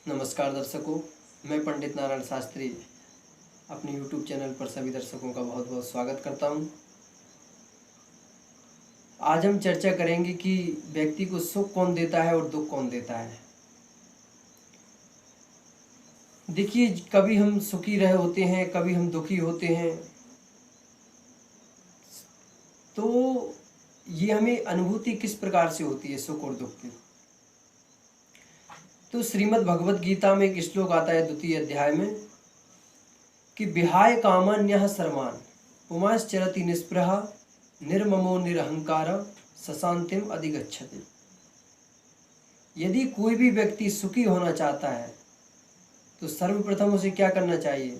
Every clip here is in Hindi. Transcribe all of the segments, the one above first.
नमस्कार दर्शकों, मैं पंडित नारायण शास्त्री अपने YouTube चैनल पर सभी दर्शकों का बहुत बहुत स्वागत करता हूं। आज हम चर्चा करेंगे कि व्यक्ति को सुख कौन देता है और दुख कौन देता है। देखिए, कभी हम सुखी रहे होते हैं, कभी हम दुखी होते हैं, तो ये हमें अनुभूति किस प्रकार से होती है सुख और दुख की। तो श्रीमद् भगवद गीता में एक श्लोक आता है 2वें अध्याय में कि विहाय कामान्यः सर्वान् पुमांश्चरति निस्पृहा निर्ममो निरहंकार सशांतिम अधिगच्छति। यदि कोई भी व्यक्ति सुखी होना चाहता है तो सर्वप्रथम उसे क्या करना चाहिए।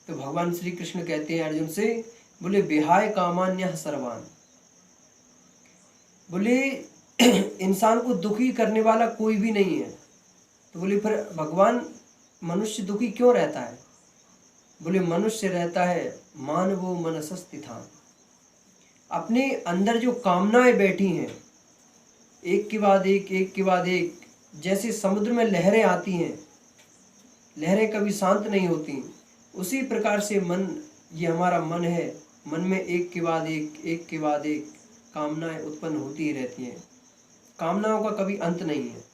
तो भगवान श्री कृष्ण कहते हैं अर्जुन से, बोले विहाय कामान्यः सर्वान्, बोले इंसान को दुखी करने वाला कोई भी नहीं है। तो बोले फिर भगवान मनुष्य दुखी क्यों रहता है। बोले मनुष्य रहता है मानवो मनसस्थितान, अपने अंदर जो कामनाएं बैठी हैं एक के बाद एक, जैसे समुद्र में लहरें आती हैं, लहरें कभी शांत नहीं होती, उसी प्रकार से मन, ये हमारा मन है, मन में एक के बाद एक कामनाएं उत्पन्न होती ही रहती हैं, कामनाओं का कभी अंत नहीं है।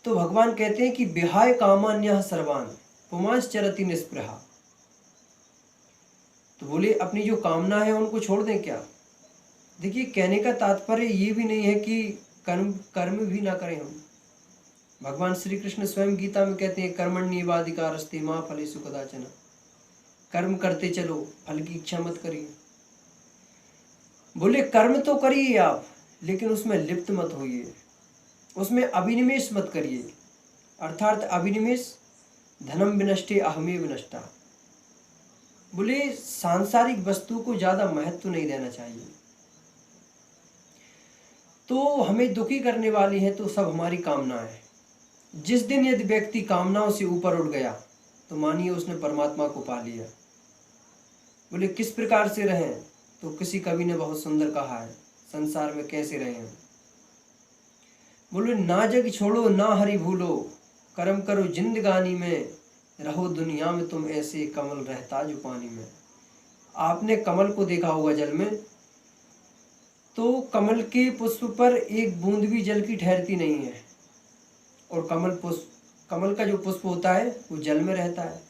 तो भगवान कहते हैं कि विहाय कामान्यः सर्वान् पुमांश्चरति निस्पृहा। तो बोले अपनी जो कामना है उनको छोड़ दें क्या। देखिए, कहने का तात्पर्य ये भी नहीं है कि कर्म भी ना करें हम। भगवान श्री कृष्ण स्वयं गीता में कहते हैं कर्मण्येवाधिकारस्ते मा फलेषु कदाचन, कर्म करते चलो, फल की इच्छा मत करिए। बोले कर्म तो करिए आप, लेकिन उसमें लिप्त मत होइए, उसमें अभिनिवेश मत करिए। अर्थात अभिनिवेश धनम विनष्टे अहमेव नष्टा। बोले सांसारिक वस्तु को ज्यादा महत्व नहीं देना चाहिए। तो हमें दुखी करने वाली है तो सब हमारी कामनाएं। जिस दिन यदि व्यक्ति कामनाओं से ऊपर उठ गया तो मानिए उसने परमात्मा को पा लिया। बोले किस प्रकार से रहें, तो किसी कवि ने बहुत सुंदर कहा है, संसार में कैसे रहें। बोले ना जग छोड़ो ना हरि भूलो, कर्म करो जिंदगानी में, रहो दुनिया में तुम ऐसे कमल रहता जो पानी में। आपने कमल को देखा होगा जल में, तो कमल के पुष्प पर एक बूंद भी जल की ठहरती नहीं है, और कमल का जो पुष्प होता है वो जल में रहता है।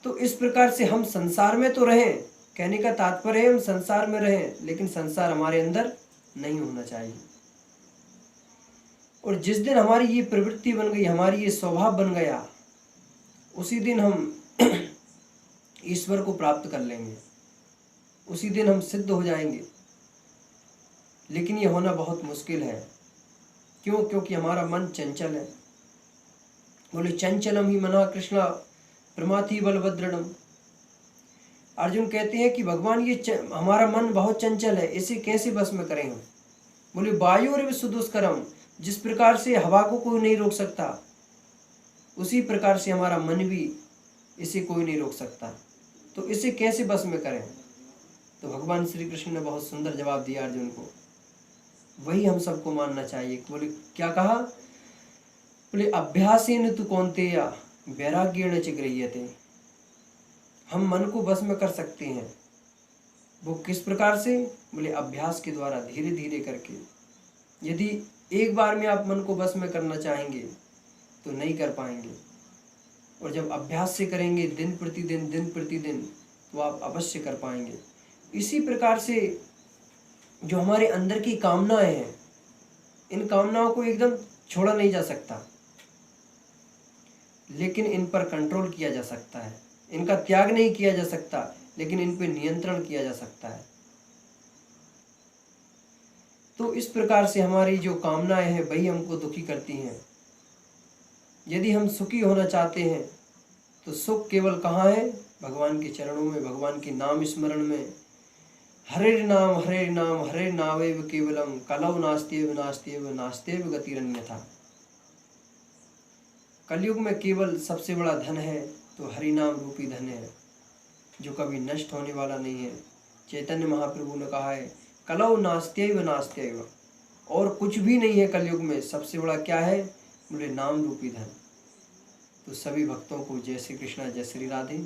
तो इस प्रकार से हम संसार में तो रहें, कहने का तात्पर्य है हम संसार में रहें, लेकिन संसार हमारे अंदर नहीं होना चाहिए। और जिस दिन हमारी ये प्रवृत्ति बन गई, हमारी ये स्वभाव बन गया, उसी दिन हम ईश्वर को प्राप्त कर लेंगे, उसी दिन हम सिद्ध हो जाएंगे। लेकिन ये होना बहुत मुश्किल है। क्यों? क्योंकि हमारा मन चंचल है। बोले चंचलम ही मना कृष्णा प्रमाथि बलभद्रणम। अर्जुन कहते हैं कि भगवान ये हमारा मन बहुत चंचल है, इसे कैसे बस में करें हम। बोले वायुरेव सुदुष्करम, जिस प्रकार से हवा को कोई नहीं रोक सकता, उसी प्रकार से हमारा मन भी, इसे कोई नहीं रोक सकता। तो इसे कैसे बस में करें। तो भगवान श्री कृष्ण ने बहुत सुंदर जवाब दिया अर्जुन को, वही हम सबको मानना चाहिए। बोले क्या कहा। बोले अभ्यासेन तु कौन्तेय वैराग्येण च गृह्यते। हम मन को बस में कर सकते हैं। वो किस प्रकार से। बोले अभ्यास के द्वारा, धीरे धीरे करके। यदि एक बार में आप मन को बस में करना चाहेंगे तो नहीं कर पाएंगे, और जब अभ्यास से करेंगे दिन प्रतिदिन तो आप अवश्य कर पाएंगे। इसी प्रकार से जो हमारे अंदर की कामनाएं हैं, इन कामनाओं को एकदम छोड़ा नहीं जा सकता, लेकिन इन पर कंट्रोल किया जा सकता है। इनका त्याग नहीं किया जा सकता, लेकिन इन पर नियंत्रण किया जा सकता है। तो इस प्रकार से हमारी जो कामनाएं हैं वही हमको दुखी करती हैं। यदि हम सुखी होना चाहते हैं तो सुख केवल कहाँ है, भगवान के चरणों में, भगवान के नाम स्मरण में। हरे नाम हरे नामेव केवलम कलौ नास्त्येव गतिरन्यथा। कलयुग में केवल सबसे बड़ा धन है तो हरि नाम रूपी धन है, जो कभी नष्ट होने वाला नहीं है। चैतन्य महाप्रभु ने कहा है कलौ नास्त्यैव, और कुछ भी नहीं है कलयुग में। सबसे बड़ा क्या है, बोले नाम रूपी धन। तो सभी भक्तों को जय श्री कृष्णा, जय श्री राधे।